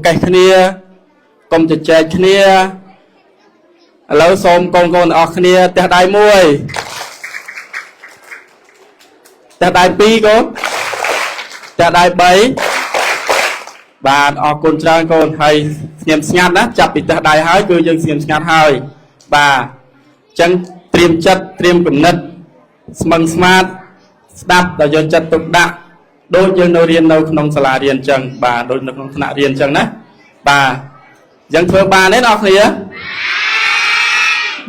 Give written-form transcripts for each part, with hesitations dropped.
កេះគ្នាកុំជជែកគ្នាឥឡូវសូមកូនអស់គ្នាផ្ទះដៃមួយផ្ទះដៃពីរកូនផ្ទះដៃ3បាទអរគុណច្រើនកូនហើយស្ងៀមស្ងាត់ណាចាប់ពីផ្ទះដៃហើយគឺយើងស្ងៀមស្ងាត់ហើយបាទអញ្ចឹងត្រៀមចិត្តត្រៀមគំនិតស្មឹងស្មាតស្ដាប់ដល់យកចិត្តទុកដាក់ដូចយើងនៅរៀននៅក្នុងសាលារៀនអញ្ចឹងបាទដូចនៅក្នុងថ្នាក់រៀនអញ្ចឹងណាបាទអញ្ចឹងធ្វើបានទេអ្នកគ្នា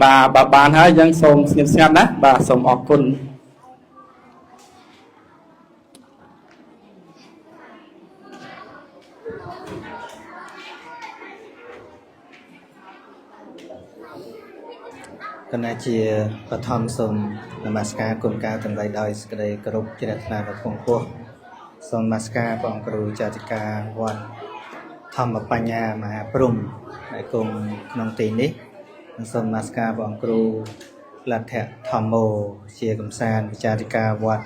បាទបើបានហើយអញ្ចឹងសូមស្ងៀមស្ងាត់ណាបាទសូមអរគុណគណៈជាបឋមសូមនមស្ការគុណការទាំងឡាយដោយសេចក្តីគោរពជ្រះថ្លាដល់គង់សូមនមស្ការព្រះអង្គគ្រូចាតិកាវត្តធម្មបញ្ញាមហាព្រំដែលគង់ក្នុងទីនេះនិងសូមនមស្ការព្រះអង្គគ្រូលទ្ធៈធម្មោជាកំសាន្តចាតិកាវត្ត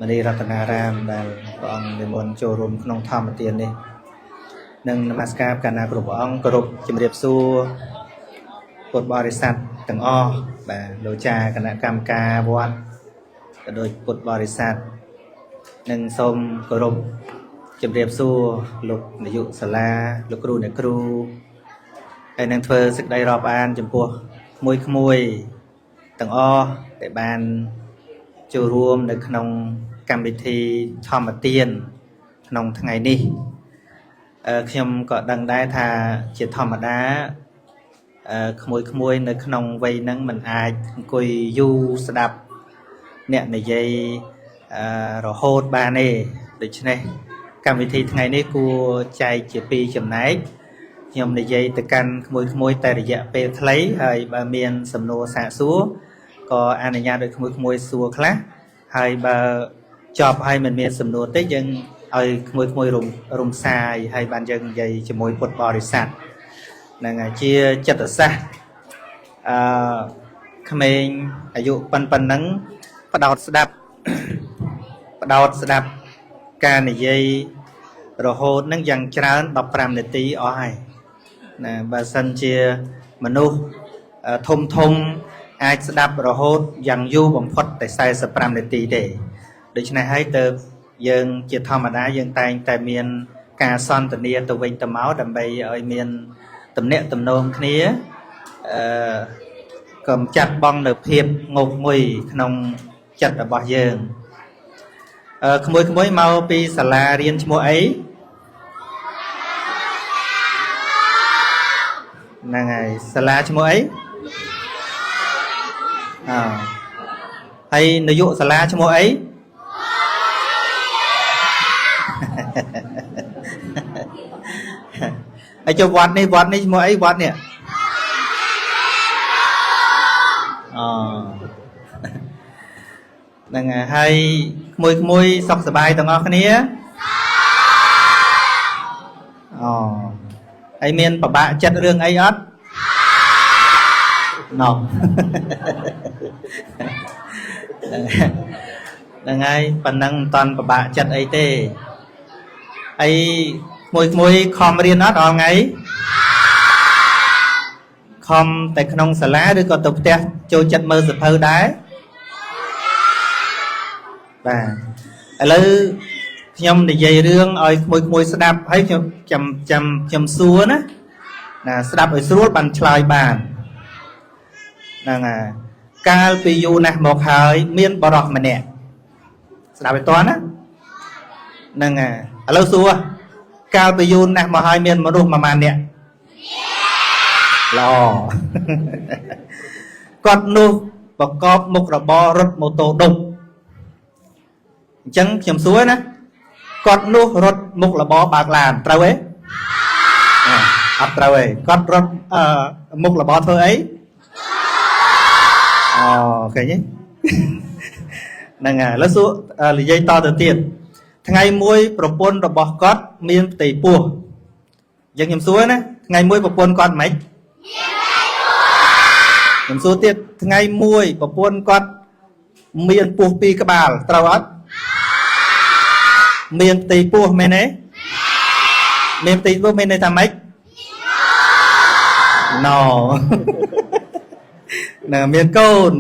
មនីរតនារាមដែលព្រះអង្គនិមន្តចូលរួមក្នុងធម្មទាននេះនិងនមស្ការកណ្ណាគ្រប់ព្រះអង្គគោរពជំរាបសួរពុទ្ធបរិស័ទទាំងអស់បាទលោកចាគណៈកម្មការវត្តក៏ដូចពុទ្ធបរិស័ទនិងសូមគោរពជម្រាបសួរលោកនាយកសាលាលោកគ្រូអ្នកគ្រូហើយនឹងធ្វើសេចក្តីរាប់អានចំពោះក្មួយទាំងអស់ដែលបានចូលរួមនៅក្នុងកម្មវិធីធម្មទានក្នុងថ្ងៃនេះខ្ញុំក៏ដឹងដែរថាជាធម្មតាក្មួយនៅក្នុងវ័យហ្នឹងมันអាចអង្គុយយូរស្ដាប់អ្នកនិយាយរហូតបានទេដូច្នេះកម្មវិធីថ្ងៃនេះគួរចែកជាពីរចំណែកខ្ញុំនិយាយទៅកាន់ក្មួយតែរយៈពេលខ្លីហើយបើមានសំណួរសាកសួរក៏អនុញ្ញាតឲ្យក្មួយសួរខ្លះហើយបើចប់ហើយមិនមានសំណួរទេយើងឲ្យក្មួយរំសាយហើយបានយើងនិយាយជាមួយពុទ្ធបរិស័ទនឹងជាចិត្តសាស្ត្រក្មេងអាយុប៉ុណ្ណឹងបដោតស្ដាប់ការនិយាយរហូតនឹងយ៉ាងច្រើន15នាទីអស់ហើយណាបើសិនជាមនុស្សធំអាចស្ដាប់រហូតយ៉ាងយូរបំផុតតែ45នាទីទេដូច្នេះហើយទៅយើងជាធម្មតាយើងតែងតែមានការសន្ទនាទៅវិញទៅមកដើម្បីឲ្យមានទំនាក់ទំនងគ្នាកំចាត់បងនៅភាពងប់ងុយក្នុងចិត្តរបស់យើងក្មួយមកពីសាលារៀនឈ្មោះអីហ្នឹងហើយសាលាឈ្មោះអីហើយនាយកសាលាឈ្មោះអីហើយចុះវត្តនេះឈ្មោះអីវត្តនេះហ្នឹងហើយក្មួយសុខសប្បាយទាំងអស់គ្នាហើយមានពិបាកចិត្តរឿងអីអត់ណោះហ្នឹងហើយប៉ុណ្ណឹងមិនតាន់ពិបាកចិត្តអីទេហើយក្មួយខំរៀនអត់រាល់ថ្ងៃខំតែក្នុងសាលាឬក៏ទៅផ្ទះចូលចិត្តមើលសៀវភៅដែរបាទឥឡូវខ្ញុំនិយាយរឿងឲ្យក្មួយស្ដាប់ហើយខ្ញុំសួរណាស្ដាប់ឲ្យស្រួលបានឆ្លើយបានហ្នឹងហើយកាលពីយូរណាស់មកហើយមានបរិសម្នាក់ស្ដាប់ឲ្យតន់ណាហ្នឹងហើយឥឡូវសួរកាលពីយូរណាស់មកហើយមានមនុស្សប្រហែលនាក់ល្អគាត់នោះប្រកបមុខរបររត់ម៉ូតូដុបអញ្ចឹងខ្ញុំសួរណាគាត់នោះរត់មុខរបរបើកឡានត្រូវទេអត់ត្រូវទេគាត់រត់មុខរបរធ្វើអីឃើញទេហ្នឹងហើយឥឡូវសួរនិយាយតទៅទៀតថ្ងៃមួយប្រពន្ធរបស់គាត់មានផ្ទៃពោះអញ្ចឹងខ្ញុំសួរណាថ្ងៃមួយប្រពន្ធគាត់មិនខ្ញុំសួរទៀតថ្ងៃមួយប្រពន្ធគាត់មានពោះ2ក្បាលត្រូវអត់មានផ្ទៃពោះមែនទេ មានទីពោះមានន័យថាម៉េចណូនឹងមានកូន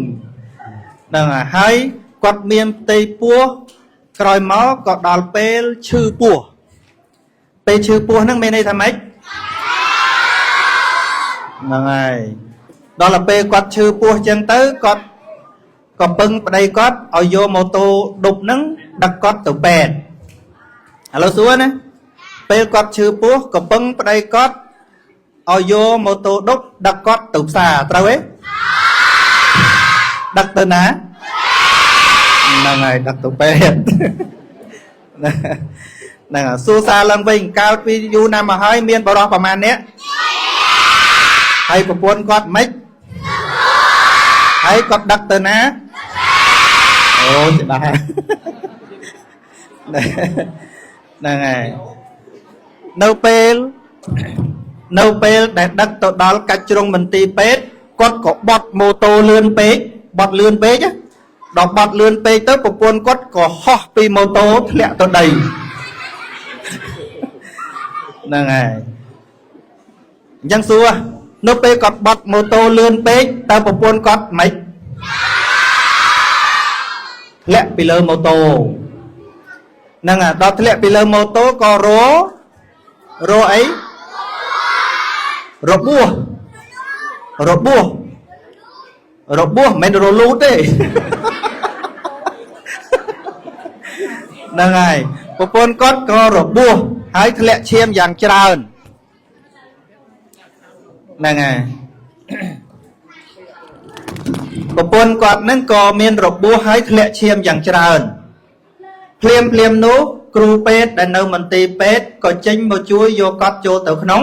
នឹងហើយគាត់មានផ្ទៃពោះក្រោយមកក៏ដល់ពេលឈឺពោះពេលឈឺពោះហ្នឹងមានន័យថាម៉េចហ្នឹងហើយដល់ទៅពេលគាត់ឈឺពោះអញ្ចឹងទៅគាត់ក៏ពឹងប្តីគាត់ឲ្យយកម៉ូតូដប់ហ្នឹងដឹកគាត់ទៅពេទ្យឥឡូវសួរណាពេលគាត់ឈឺពោះក៏ពឹងប្តីគាត់ឲ្យយកម៉ូតូដប់ដឹកគាត់ទៅផ្សារត្រូវទេដឹកទៅណាហ្នឹងហើយដឹកទៅពេទ្យហ្នឹងសួរសារឡើងវិញកាលពីយូរណាស់មកហើយមានបរិសុទ្ធប្រមាណអ្នកហើយប្រពន្ធគាត់មិនហើយគាត់ដឹកទៅណាអូច្បាស់ហ្នឹងហើយនៅពេលដែលដឹកទៅដល់កាច់ជ្រុងមន្ទីរពេទ្យគាត់ក៏បត់ម៉ូតូលឿនពេកដល់បត់លឿនពេកទៅប្រពន្ធគាត់ក៏ហោះពីម៉ូតូធ្លាក់ទៅដីហ្នឹងហើយអញ្ចឹងសួរនៅពេលគាត់បត់ម៉ូតូលឿនពេកតើប្រពន្ធគាត់មិនធ្លាក់ពីលើម៉ូតូហ្នឹងហើយដល់ធ្លាក់ពីលើម៉ូតូក៏រអីរបួសមិនរលូតទេហ្នឹងហើយប្រពន្ធគាត់ក៏របួសហើយធ្លាក់ឈាមយ៉ាងច្រើនហ្នឹងហើយប្រពន្ធគាត់ហ្នឹងក៏មានរបួសហើយធ្លាក់ឈាមយ៉ាងច្រើនភ្លាមនោះគ្រូពេទ្យដែលនៅមន្ទីរពេទ្យក៏ចេញមកជួយយកគាត់ចូលទៅក្នុង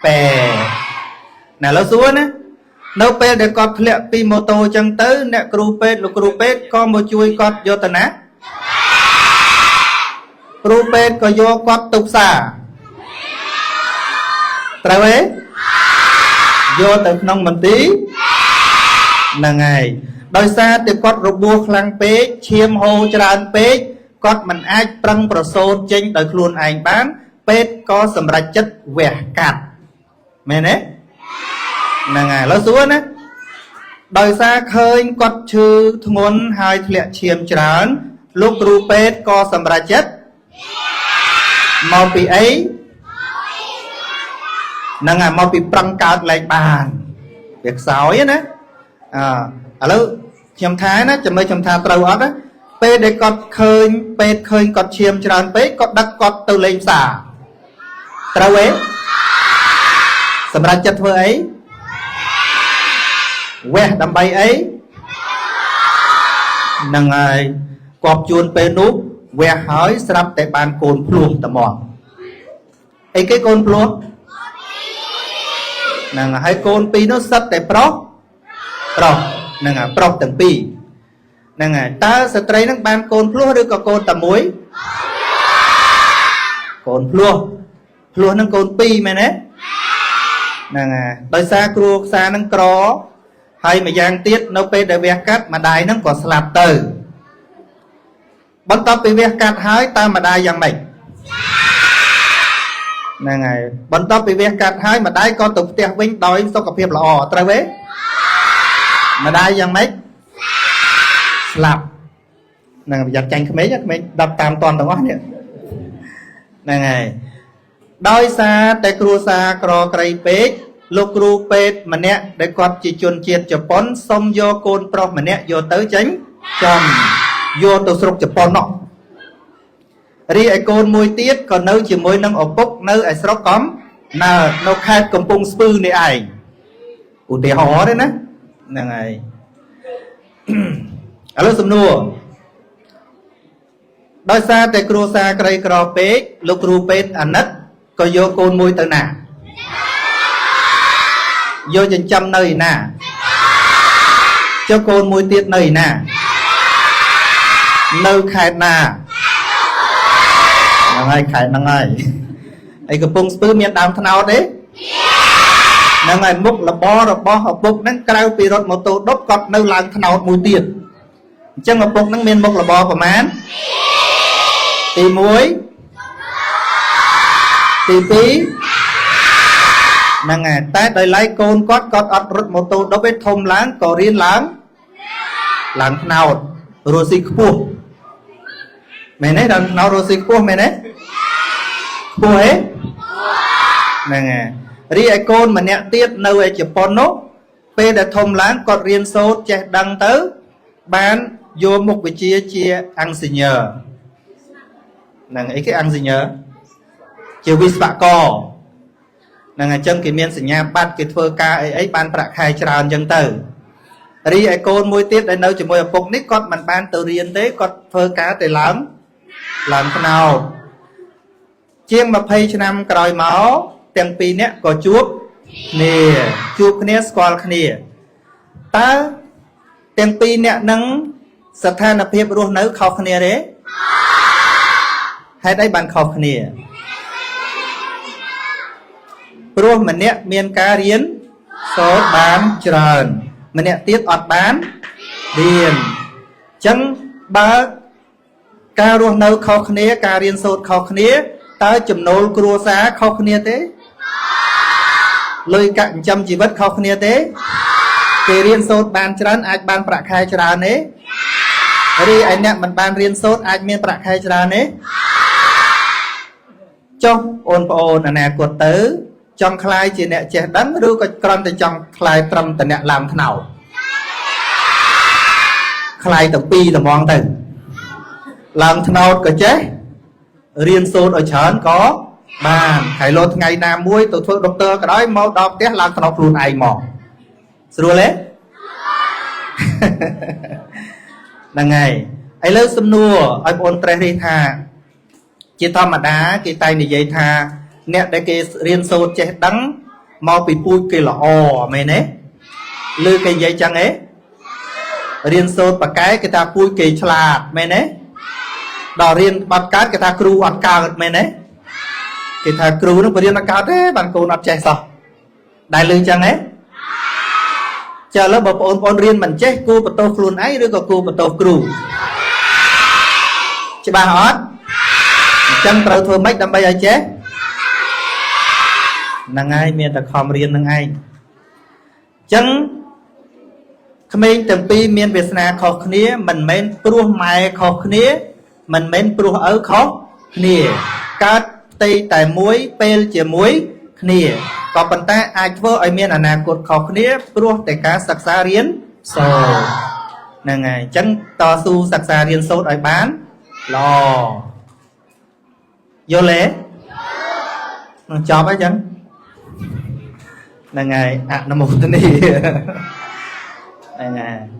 ពេទ្យណាឥឡូវសួរណានៅពេលដែលគាត់ធ្លាក់ពីម៉ូតូអញ្ចឹងទៅអ្នកគ្រូពេទ្យលោកគ្រូពេទ្យក៏មកជួយគាត់យកទៅណាគ្រូពេទ្យក៏យកគាត់ទៅផ្សារត្រូវទេយកទៅក្នុងមន្ទីរហ្នឹងហើយដោយសារតែគាត់របួសខ្លាំងពេកឈាមហូរច្រើនពេកគាត់មិនអាចប្រឹងប្រសូតចេញដោយខ្លួនឯងបានពេទ្យក៏សម្រេចចិត្តវះកាត់មែនទេហ្នឹងហើយឥឡូវសួរណាដោយសារឃើញគាត់ឈឺធ្ងន់ហើយធ្លាក់ឈាមច្រើនលោកគ្រូពេទ្យក៏សម្រេចចិត្តមកពីអីហ្នឹងហើយមកពីប្រឹងកើតឡើងបានវាខ្សោយណាឥឡូវខ្ញុំថាណាចាំមើលខ្ញុំថាត្រូវអត់ណាពេលដែលគាត់ឃើញពេទ្យឃើញគាត់ឈាមច្រើនពេកគាត់ដឹកគាត់ទៅលេងផ្សារត្រូវទេសម្រាប់ចិត្តធ្វើអីវះដើម្បីអីហ្នឹងហើយគាត់ជួនពេលនោះវះហើយស្រាប់តែបានកូនភ្លោះតែមកអីគេកូនភ្លោះហ្នឹងហើយកូនពីរនោះសិតតែប្រុសហ្នឹងហើយប្រុសទាំងពីរហ្នឹងហើយតើស្ត្រីហ្នឹងបានកូនភ្លោះឬក៏កូនតែមួយកូនភ្លោះហ្នឹងកូនពីរមែនទេហ្នឹងហើយដោយសារគ្រួសារហ្នឹងក្រហើយម្យ៉ាងទៀតនៅពេលដែលវះកាត់ម្ដាយហ្នឹងក៏ស្លាប់ទៅបន្ទាប់ពីវះកាត់ហើយតើម្ដាយយ៉ាងម៉េចហ្នឹងហើយបន្ទាប់ពីវះកាត់ហើយម្ដាយក៏ទៅផ្ទះវិញដោយសុខភាពល្អត្រូវទេម្ដាយយ៉ាងម៉េចស្លាប់ហ្នឹងប្រយ័ត្នចាញ់ក្មេងដឹកតាមតន់ទាំងអស់នេះហ្នឹងហើយដោយសារតែគ្រួសារក្រក្រៃពេកលោកគ្រូពេទ្យម្នាក់ដែលគាត់ជាជនជាតិជប៉ុនសុំយកកូនប្រុសម្នាក់យកទៅចេញចំយកទៅស្រុកជប៉ុននោះរីឯកូនមួយទៀតក៏នៅជាមួយនឹងឪពុកនៅឯស្រុកកំណើតនៅខេត្តកំពង់ស្ពឺនេះឯងឧទាហរណ៍ទេណាហ្នឹងហើយឥឡូវសំណួរដោយសារតែគ្រួសារក្រីក្រពេកលោកគ្រូពេទ្យអាណិតក៏យកកូនមួយទៅណាយកចិញ្ចឹមនៅឯណាចុះកូនមួយទៀតនៅឯណានៅខេត្តណាហ្នឹងហើយខេត្តហ្នឹងហើយឯកំពង់ស្ពឺមានដើមត្នោតទេហ្នឹងហើយមុខរបររបស់ឪពុកហ្នឹងក្រៅពីរថម៉ូតូដប់គាត់នៅឡើងត្នោតមួយទៀតអញ្ចឹងឪពុកហ្នឹងមានមុខរបរប្រមាណទី1 ទី2ហ្នឹងហើយតែដោយឡែកកូនគាត់អត់រត់ម៉ូតូដប់ទេធំឡើងក៏រៀនឡើងថ្នោតរស់ស៊ីខ្ពស់មែនទេដល់ថ្នោតរស់ស៊ីខ្ពស់មែនទេខ្ពស់ហេហ្នឹងហើយរីឯកូនម្នាក់ទៀតនៅឯជប៉ុននោះពេលដែលធំឡើងគាត់រៀនសូត្រចេះដឹងទៅបានយកមុខវិជ្ជាជាអង្គសញ្ញាហ្នឹងអីគេអង្គសញ្ញាជាវិស្វករហ្នឹងអញ្ចឹងគេមានសញ្ញាបត្រគេធ្វើការអីបានប្រាក់ខែច្រើនអញ្ចឹងទៅរីឯកូនមួយទៀតដែលនៅជាមួយឪពុកនេះគាត់មិនបានទៅរៀនទេគាត់ធ្វើការតែឡើងថ្នោតជាង20ឆ្នាំក្រោយមកទាំងពីរនាក់ក៏ជួបគ្នាស្គាល់គ្នាតើទាំងពីរនាក់នឹងស្ថានភាពរស់នៅខុសគ្នាទេហេតុអីបានខុសគ្នាព្រោះម្នាក់មានការរៀនសូត្របានច្រើនម្នាក់ទៀតអត់បានរៀនអញ្ចឹងបើការរស់នៅខុសគ្នាការរៀនសូត្រខុសគ្នាតើចំណូលគ្រួសារខុសគ្នាទេលុយកាក់ចិញ្ចឹមជីវិតខុសគ្នាទេគេរៀនសូត្របានច្រើនអាចបានប្រាក់ខែច្រើនទេរីឯអ្នកមិនបានរៀនសូត្រអាចមានប្រាក់ខែច្រើនទេចុះបងប្អូនអនាគតទៅចង់ខ្លាយជាអ្នកចេះដឹងឬក៏គ្រាន់តែចង់ខ្លាយត្រឹមតែអ្នកឡើងថ្នោតខ្លាយទាំងពីរតែហ្មងទៅឡើងថ្នោតក៏ចេះរៀនសូត្រឲ្យច្រើនក៏បានហើយលោថ្ងៃណាមួយទៅធ្វើដុកទ័រក៏ដោយមកដល់ផ្ទះឡើងថ្នោតខ្លួនឯងមកស្រួលទេហ្នឹងហើយឥឡូវសំណួរឲ្យបងត្រេះរិះថាជាធម្មតាគេតែងនិយាយថាអ្នកដែលគេរៀនសូត្រចេះដឹងមកពីពូជគេល្អមែនទេឬគេនិយាយចឹងទេរៀនសូត្រប៉ាកែគេថាពូជគេឆ្លាតមែនទេដល់រៀនបាត់កើតគេថាគ្រូអត់កើតមែនទេគេថាគ្រូនឹងបរៀនអត់កើតទេបានកូនអត់ចេះសោះដែលលឺចឹងទេចាឥឡូវបងប្អូនរៀនមិនចេះគួរបន្ទោសខ្លួនឯងឬក៏គួរបន្ទោសគ្រូច្បាស់អត់អញ្ចឹងត្រូវធ្វើម៉េចដើម្បីឲ្យចេះហ្នឹងហើយមានតែខំរៀនហ្នឹងឯងអញ្ចឹងក្មេងទាំងពីរមានវាសនាខុសគ្នាមិនមែនព្រោះម៉ែខុសគ្នាមិនមែនព្រោះឪខុសគ្នាកើតផ្ទៃតែមួយពេលជាមួយគ្នាក៏ប៉ុន្តែអាចធ្វើឲ្យមានអនាគតខុសគ្នាព្រោះតែការសិក្សារៀនសូត្រហ្នឹងហើយអញ្ចឹងតស៊ូសិក្សារៀនសូត្រឲ្យបានល្អយល់ទេនឹងចប់ហើយអញ្ចឹងហ្នឹងហើយអនុមោទនាហ្នឹងហើយ